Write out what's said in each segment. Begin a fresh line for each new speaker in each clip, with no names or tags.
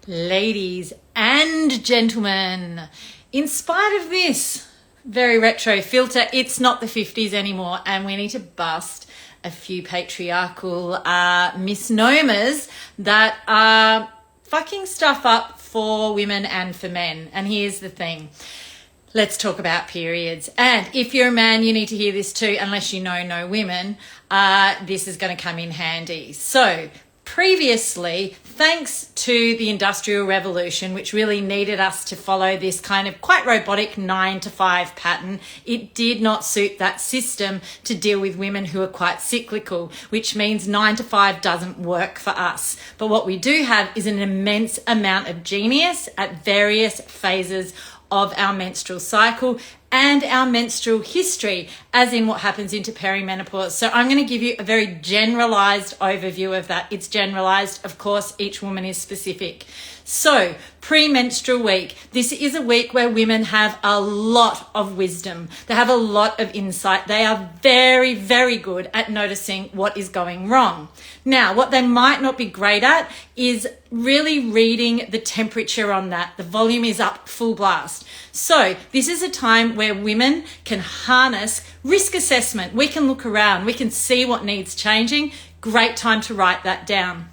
Ladies and gentlemen, in spite of this very retro filter, it's not the 50s anymore, and we need to bust a few patriarchal misnomers that are fucking stuff up for women and for men. And here's the thing. Let's talk about periods. And if you're a man, you need to hear this too, unless you know no women. This is going to come in handy. So previously, thanks to the Industrial Revolution, which really needed us to follow this kind of quite robotic 9 to 5 pattern, it did not suit that system to deal with women who are quite cyclical, which means 9 to 5 doesn't work for us. But what we do have is an immense amount of genius at various phases of our menstrual cycle and our menstrual history, as in what happens into perimenopause. So I'm going to give you a very generalized overview of that. It's generalized, of course, each woman is specific. So premenstrual week, this is a week where women have a lot of wisdom. They have a lot of insight. They are very, very good at noticing what is going wrong. Now, what they might not be great at is really reading the temperature on that. The volume is up full blast. So this is a time where women can harness risk assessment. We can look around. We can see what needs changing. Great time to write that down.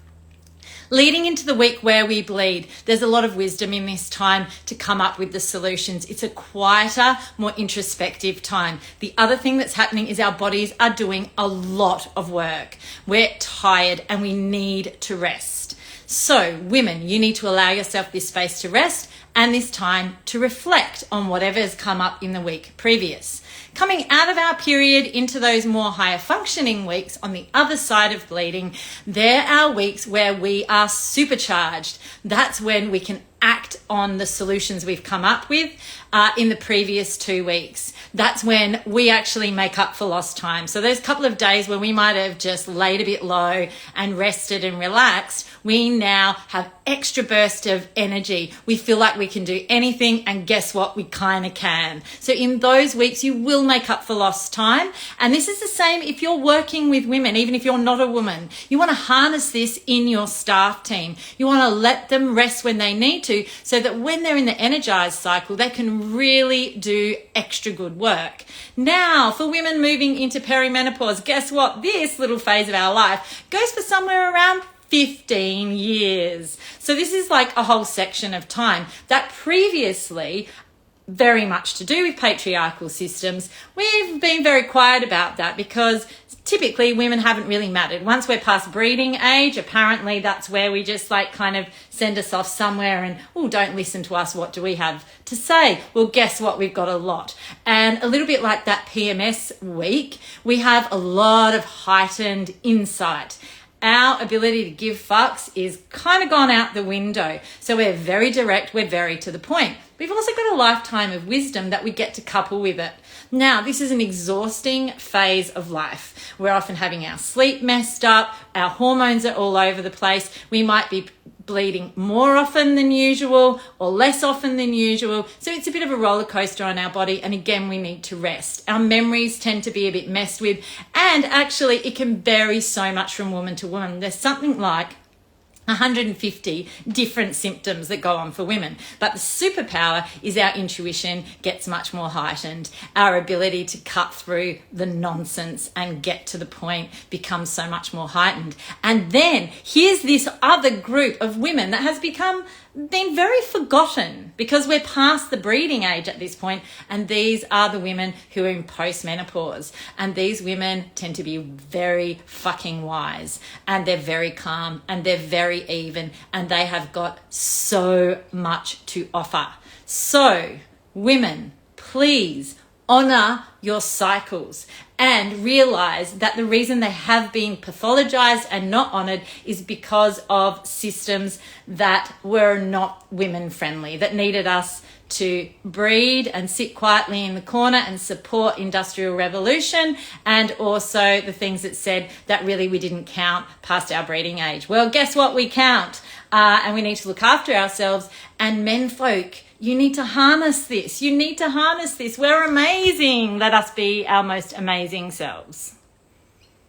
Leading into the week where we bleed, there's a lot of wisdom in this time to come up with the solutions. It's a quieter, more introspective time. The other thing that's happening is our bodies are doing a lot of work. We're tired and we need to rest. So women, you need to allow yourself this space to rest and this time to reflect on whatever has come up in the week previous. Coming out of our period into those more higher functioning weeks on the other side of bleeding, there are weeks where we are supercharged. That's when we can act on the solutions we've come up with in the previous 2 weeks. That's when we actually make up for lost time. So those couple of days where we might have just laid a bit low and rested and relaxed, we now have extra burst of energy. We feel like we can do anything, and guess what? We kind of can. So in those weeks, you will make up for lost time. And this is the same if you're working with women, even if you're not a woman. You want to harness this in your staff team. You want to let them rest when they need to, so that when they're in the energized cycle, they can really do extra good work. Now, for women moving into perimenopause, guess what? This little phase of our life goes for somewhere around 15 years. So this is like a whole section of time that previously, very much to do with patriarchal systems, we've been very quiet about that because typically women haven't really mattered. Once we're past breeding age, apparently that's where we just like kind of send us off somewhere and, oh, don't listen to us. What do we have to say? Well, guess what? We've got a lot. And a little bit like that PMS week, we have a lot of heightened insight. Our ability to give fucks is kind of gone out the window. So we're very direct, we're very to the point. We've also got a lifetime of wisdom that we get to couple with it. Now, this is an exhausting phase of life. We're often having our sleep messed up, our hormones are all over the place. We might be bleeding more often than usual or less often than usual. So it's a bit of a roller coaster on our body. And again, we need to rest. Our memories tend to be a bit messed with. And actually, it can vary so much from woman to woman. There's something like 150 different symptoms that go on for women. But the superpower is our intuition gets much more heightened. Our ability to cut through the nonsense and get to the point becomes so much more heightened. And then here's this other group of women that has been very forgotten because we're past the breeding age at this point, and these are the women who are in postmenopause. And these women tend to be very fucking wise, and they're very calm, and they're very even, and they have got so much to offer. So women, please honor your cycles and realize that the reason they have been pathologized and not honored is because of systems that were not women friendly, that needed us to breed and sit quietly in the corner and support Industrial Revolution, and also the things that said that really we didn't count past our breeding age. Well, guess what? We count, and we need to look after ourselves. And men folk, you need to harness this. You need to harness this. We're amazing. Let us be our most amazing selves.